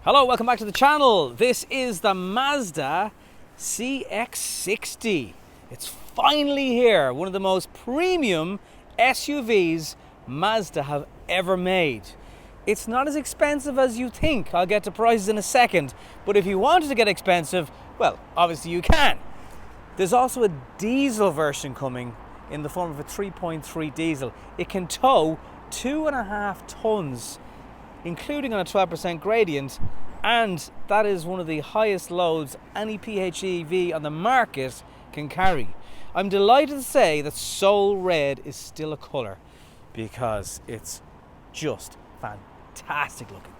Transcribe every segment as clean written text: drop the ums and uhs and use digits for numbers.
Hello, welcome back to the channel. This is the Mazda CX-60. It's finally here, one of the most premium SUVs Mazda have ever made. It's not as expensive as you think. I'll get to prices in a second, but if you wanted to get expensive, well, obviously you can. There's also a diesel version coming in the form of a 3.3 diesel. It can tow 2.5 tons, including on a 12% gradient, and that is one of the highest loads any PHEV on the market can carry. I'm delighted to say that Soul Red is still a colour because it's just fantastic looking.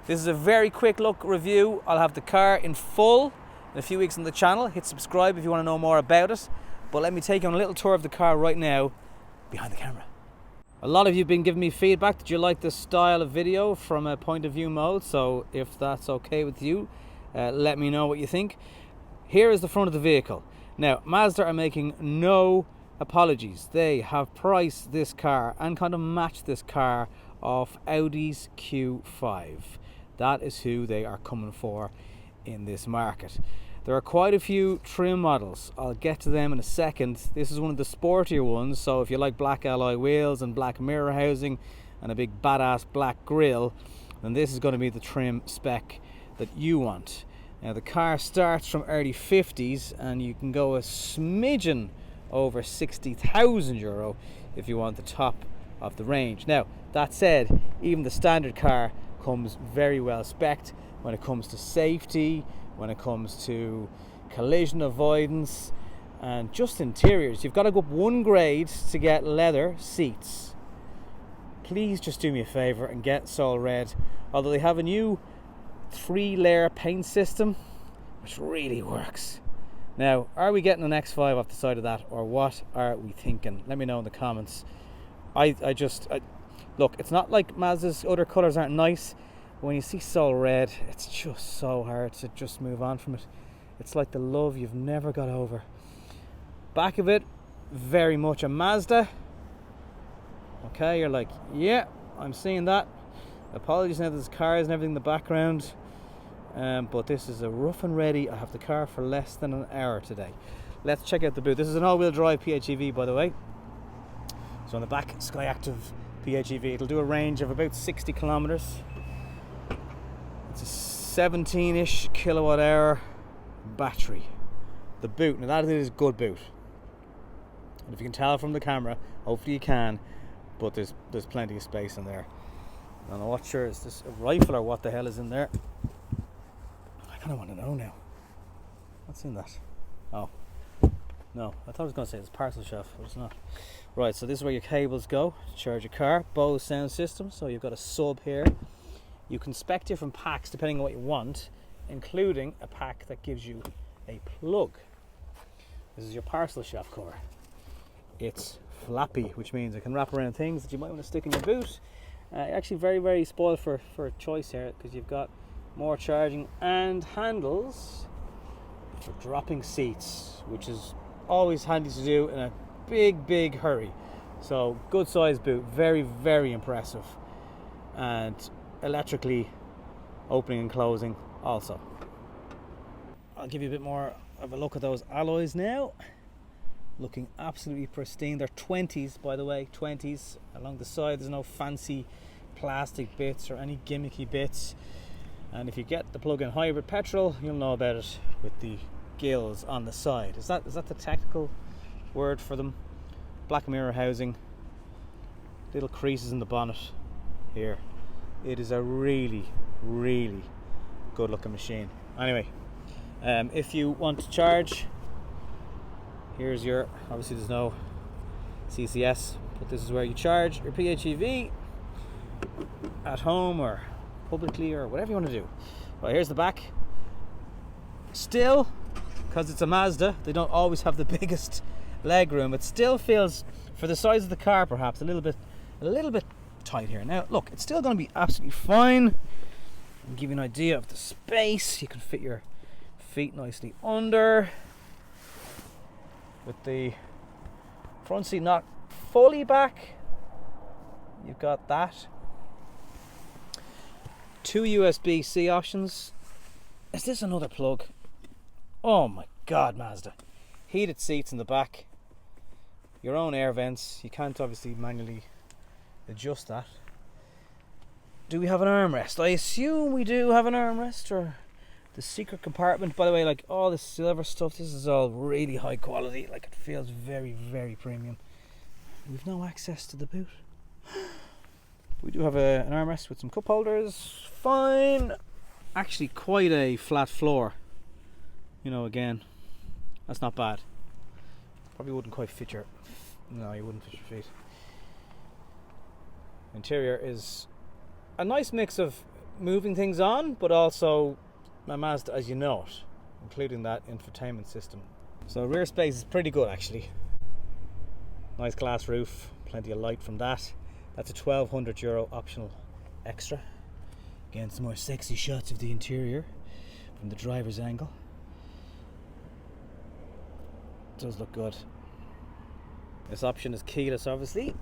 This is a very quick look review. I'll have the car in full in a few weeks on the channel. Hit subscribe if you want to know more about it, but let me take you on a little tour of the car right now behind the camera. A lot of you have been giving me feedback that you like this style of video from a point of view mode, so if that's okay with you, let me know what you think. Here is the front of the vehicle. Now, Mazda are making no apologies. They have priced this car and kind of matched this car off Audi's Q5. That is who they are coming for in this market. There are quite a few trim models. I'll get to them in a second. This is one of the sportier ones, so if you like black alloy wheels and black mirror housing and a big badass black grille, then this is going to be the trim spec that you want. Now, the car starts from early 50s and you can go a smidgen over 60,000 euro if you want the top of the range. Now, that said, even the standard car comes very well spec'd when it comes to safety, when it comes to collision avoidance, and just interiors. You've got to go up one grade to get leather seats. Please just do me a favor and get Soul Red, although they have a new 3-layer paint system which really works. Now, are we getting an X5 off the side of that, or what are we thinking? Let me know in the comments. I look, it's not like Mazda's other colours aren't nice. When you see Soul Red, it's just so hard to just move on from it. It's like the love you've never got over. Back of it, very much a Mazda. Okay, you're like, yeah, I'm seeing that. Apologies now, there's cars and everything in the background. But this is a rough and ready. I have the car for less than an hour today. Let's check out the boot. This is an all-wheel drive PHEV, by the way. So on the back, Skyactiv PHEV. It'll do a range of about 60 kilometers. It's a 17-ish kilowatt hour battery. The boot, now that is a good boot. And if you can tell from the camera, hopefully you can, but there's plenty of space in there. I'm not sure, is this a rifle or what the hell is in there? I kind of want to know now. What's in that? Oh, no, I thought I was going to say it's a parcel shelf, but it's not. Right, so this is where your cables go to charge your car. Bose sound system, so you've got a sub here. You can spec different packs depending on what you want, including a pack that gives you a plug. This is your parcel shelf cover. It's flappy, which means it can wrap around things that you might want to stick in your boot. Actually very, very spoiled for choice here, because you've got more charging and handles for dropping seats, which is always handy to do in a big hurry. So good size boot, very, very impressive. And electrically opening and closing also. I'll give you a bit more of a look at those alloys now. Looking absolutely pristine. They're 20s, by the way, 20s. Along the side there's no fancy plastic bits or any gimmicky bits. And if you get the plug-in hybrid petrol, you'll know about it with the gills on the side. Is that the technical word for them? Black mirror housing, little creases in the bonnet here. It is a really, really good looking machine. Anyway, if you want to charge, here's your, obviously there's no CCS, but this is where you charge your PHEV at home or publicly or whatever you want to do. Right, here's the back. Still, because it's a Mazda, they don't always have the biggest leg room. It still feels, for the size of the car, perhaps a little bit tight here. Now look, it's still going to be absolutely fine. I'll give you an idea of the space. You can fit your feet nicely under, with the front seat not fully back. You've got that. 2 USB-C options. Is this another plug? Oh my god, Mazda. Heated seats in the back. Your own air vents. You can't obviously manually adjust that. Do we have an armrest? I assume we do have an armrest, or the secret compartment. By the way, like all this silver stuff, this is all really high quality. Like, it feels very, very premium. We've no access to the boot. We do have an armrest with some cup holders. Fine. Actually, quite a flat floor. You know, again, that's not bad. Probably wouldn't quite fit your... No, you wouldn't fit your feet. Interior is a nice mix of moving things on, but also a Mazda as you know it, including that infotainment system. So rear space is pretty good actually. Nice glass roof, plenty of light from that. That's a €1,200 optional extra. Again, some more sexy shots of the interior from the driver's angle. Does look good. This option is keyless, obviously.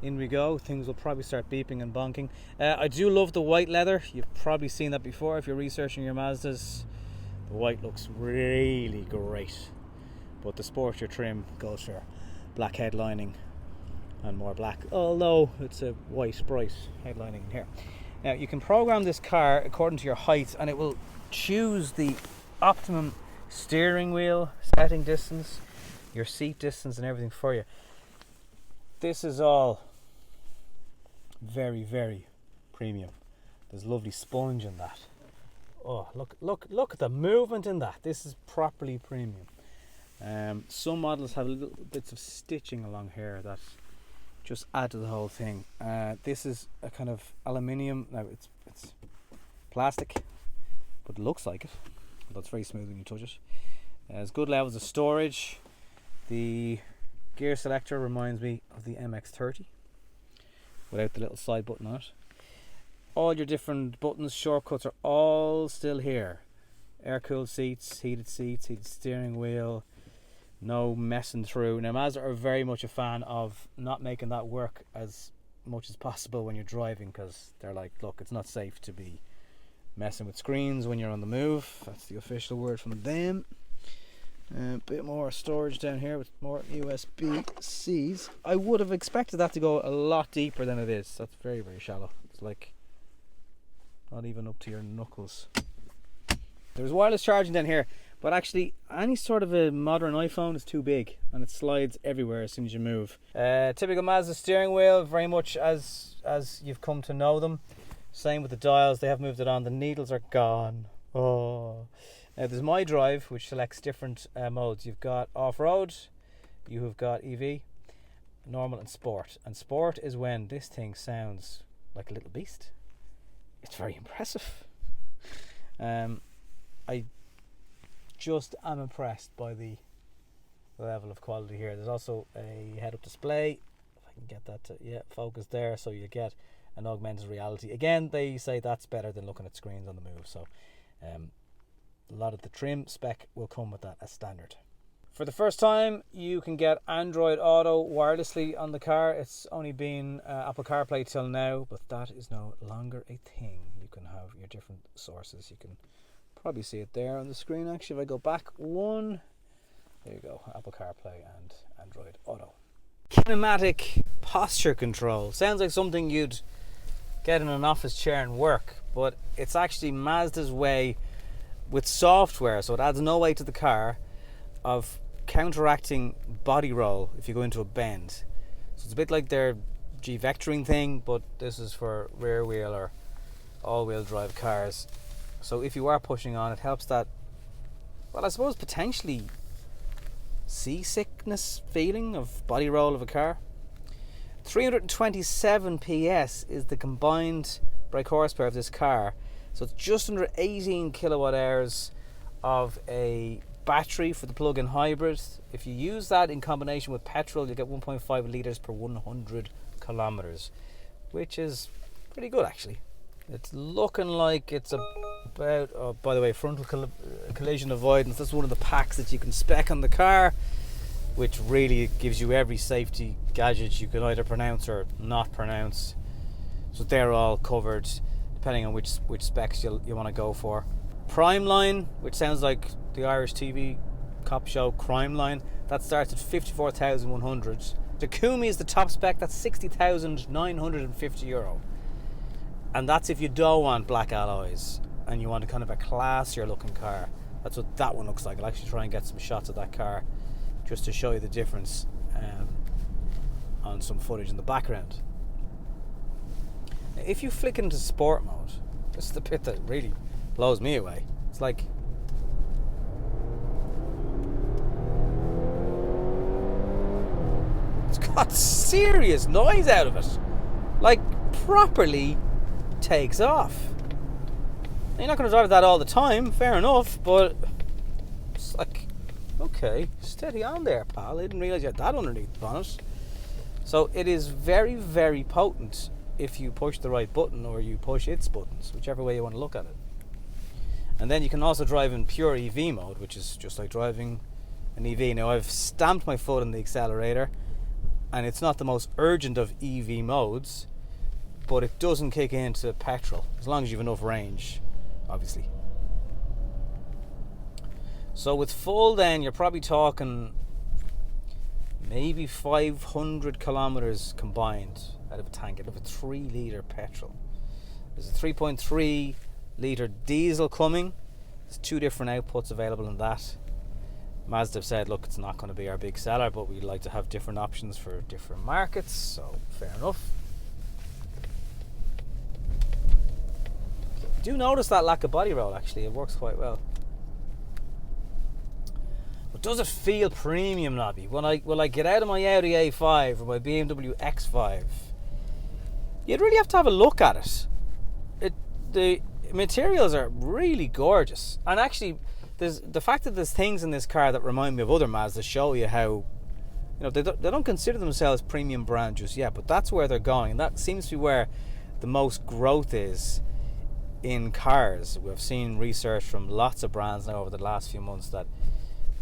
In we go. Things will probably start beeping and bonking. I do love the white leather. You've probably seen that before if you're researching your Mazdas. The white looks really great, but the sportier trim goes for black headlining and more black, although it's a white bright headlining in here. Now you can program this car according to your height, and it will choose the optimum steering wheel setting distance, your seat distance, and everything for you. This is all very, very premium. There's lovely sponge in that. Oh, look at the movement in that. This is properly premium. Some models have little bits of stitching along here that just add to the whole thing. This is a kind of aluminium. Now it's plastic, but it looks like it. Although it's very smooth when you touch it. There's good levels of storage. The gear selector reminds me of the MX-30 without the little side button on it. All your different buttons, shortcuts are all still here. Air-cooled seats, heated steering wheel, no messing through. Now Mazda are very much a fan of not making that work as much as possible when you're driving, because they're like, look, it's not safe to be messing with screens when you're on the move. That's the official word from them. A bit more storage down here with more USB-Cs. I would have expected that to go a lot deeper than it is. That's very, very shallow. It's like not even up to your knuckles. There's wireless charging down here, but actually any sort of a modern iPhone is too big and it slides everywhere as soon as you move. Typical Mazda steering wheel, very much as you've come to know them. Same with the dials, they have moved it on. The needles are gone. Oh. Now there's My Drive, which selects different modes. You've got off-road, you have got EV, normal and sport. And sport is when this thing sounds like a little beast. It's very impressive. I just am impressed by the level of quality here. There's also a head-up display. If I can get that to focus there, so you get an augmented reality. Again, they say that's better than looking at screens on the move. So a lot of the trim spec will come with that as standard. For the first time, you can get Android Auto wirelessly on the car. It's only been Apple CarPlay till now, but that is no longer a thing. You can have your different sources. You can probably see it there on the screen. Actually, if I go back one, there you go, Apple CarPlay and Android Auto. Kinematic posture control. Sounds like something you'd get in an office chair and work, but it's actually Mazda's way with software, so it adds no weight to the car, of counteracting body roll if you go into a bend. So it's a bit like their G-vectoring thing, but this is for rear wheel or all-wheel drive cars. So if you are pushing on, it helps that, well, I suppose potentially seasickness feeling of body roll of a car. 327 PS is the combined brake horsepower of this car. So it's just under 18 kilowatt hours of a battery for the plug-in hybrid. If you use that in combination with petrol, you get 1.5 litres per 100 kilometers, which is pretty good actually. It's looking like it's about, oh, by the way, frontal collision avoidance. That's one of the packs that you can spec on the car, which really gives you every safety gadget you can either pronounce or not pronounce. So they're all covered. depending on which specs you want to go for. Prime line, which sounds like the Irish TV cop show Crime Line, that starts at 54,100. Takumi is the top spec, that's 60,950 euro. And that's if you don't want black alloys and you want a kind of a classier looking car. That's what that one looks like. I'll actually try and get some shots of that car just to show you the difference on some footage in the background. Now, if you flick into sport mode, this is the bit that really blows me away. It's like, it's got serious noise out of it. Like, properly takes off. You're not going to drive that all the time, fair enough, but it's like, okay, steady on there, pal. I didn't realize you had that underneath the bonnet. So it is very, very potent if you push the right button or you push its buttons, whichever way you want to look at it. And then you can also drive in pure EV mode, which is just like driving an EV. Now, I've stamped my foot on the accelerator, and it's not the most urgent of EV modes, but it doesn't kick into petrol, as long as you have enough range, obviously. So with full then, you're probably talking maybe 500 kilometers combined out of a tank, out of a 3 litre petrol. There's a 3.3 litre diesel coming. There's 2 different outputs available in that. Mazda have said, look, it's not going to be our big seller, but we'd like to have different options for different markets, so fair enough. Do notice that lack of body roll, actually. It works quite well. But does it feel premium, Nobby? Will I get out of my Audi A5 or my BMW X5? You'd really have to have a look at it. The materials are really gorgeous. And actually, there's the fact that there's things in this car that remind me of other Mazdas show you how, they don't consider themselves premium brand just yet, but that's where they're going. And that seems to be where the most growth is in cars. We've seen research from lots of brands now over the last few months that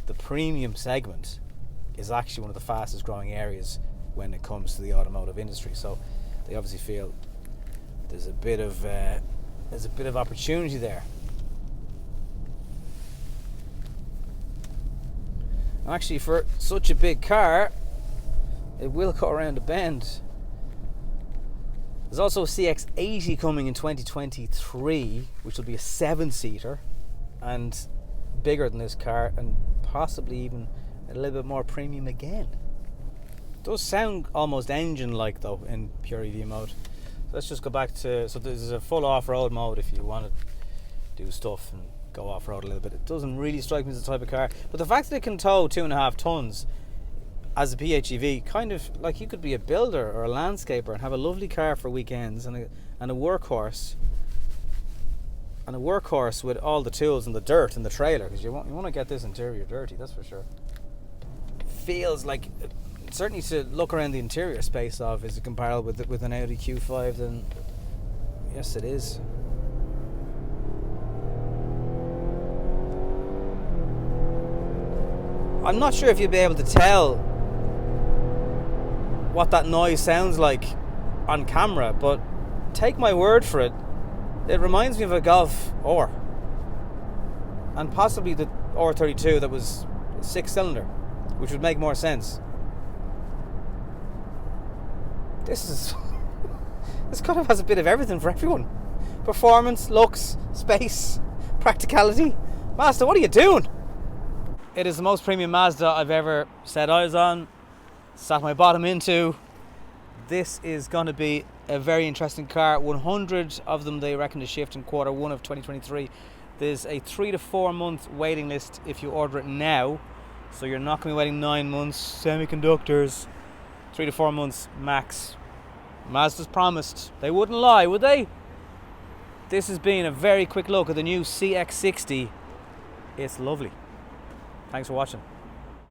the premium segment is actually one of the fastest growing areas when it comes to the automotive industry. So they obviously feel there's a bit of opportunity there. Actually, for such a big car, it will go around a bend. There's also a CX-80 coming in 2023, which will be a 7-seater and bigger than this car, and possibly even a little bit more premium again. It does sound almost engine-like though in pure EV mode. So let's just go back to, so there's a full off-road mode if you want to do stuff and go off-road a little bit. It doesn't really strike me as the type of car, but the fact that it can tow 2.5 tons as a PHEV, kind of like you could be a builder or a landscaper and have a lovely car for weekends and a workhorse with all the tools and the dirt and the trailer, because you want to get this interior dirty, that's for sure. Feels like, certainly to look around the interior space of, is it comparable with an Audi Q5? Then yes, it is. I'm not sure if you'll be able to tell what that noise sounds like on camera, but take my word for it, it reminds me of a Golf R, and possibly the R32 that was 6-cylinder, which would make more sense. This kind of has a bit of everything for everyone: performance, looks, space, practicality. Mazda, what are you doing? It is the most premium Mazda I've ever set eyes on, sat my bottom into. This is going to be a very interesting car. 100 of them they reckon to shift in Q1 of 2023. There's a 3 to 4 month waiting list if you order it now, so you're not going to be waiting 9 months. Semiconductors, 3 to 4 months max. Mazda's promised. They wouldn't lie, would they? This has been a very quick look at the new CX-60. It's lovely. Thanks for watching.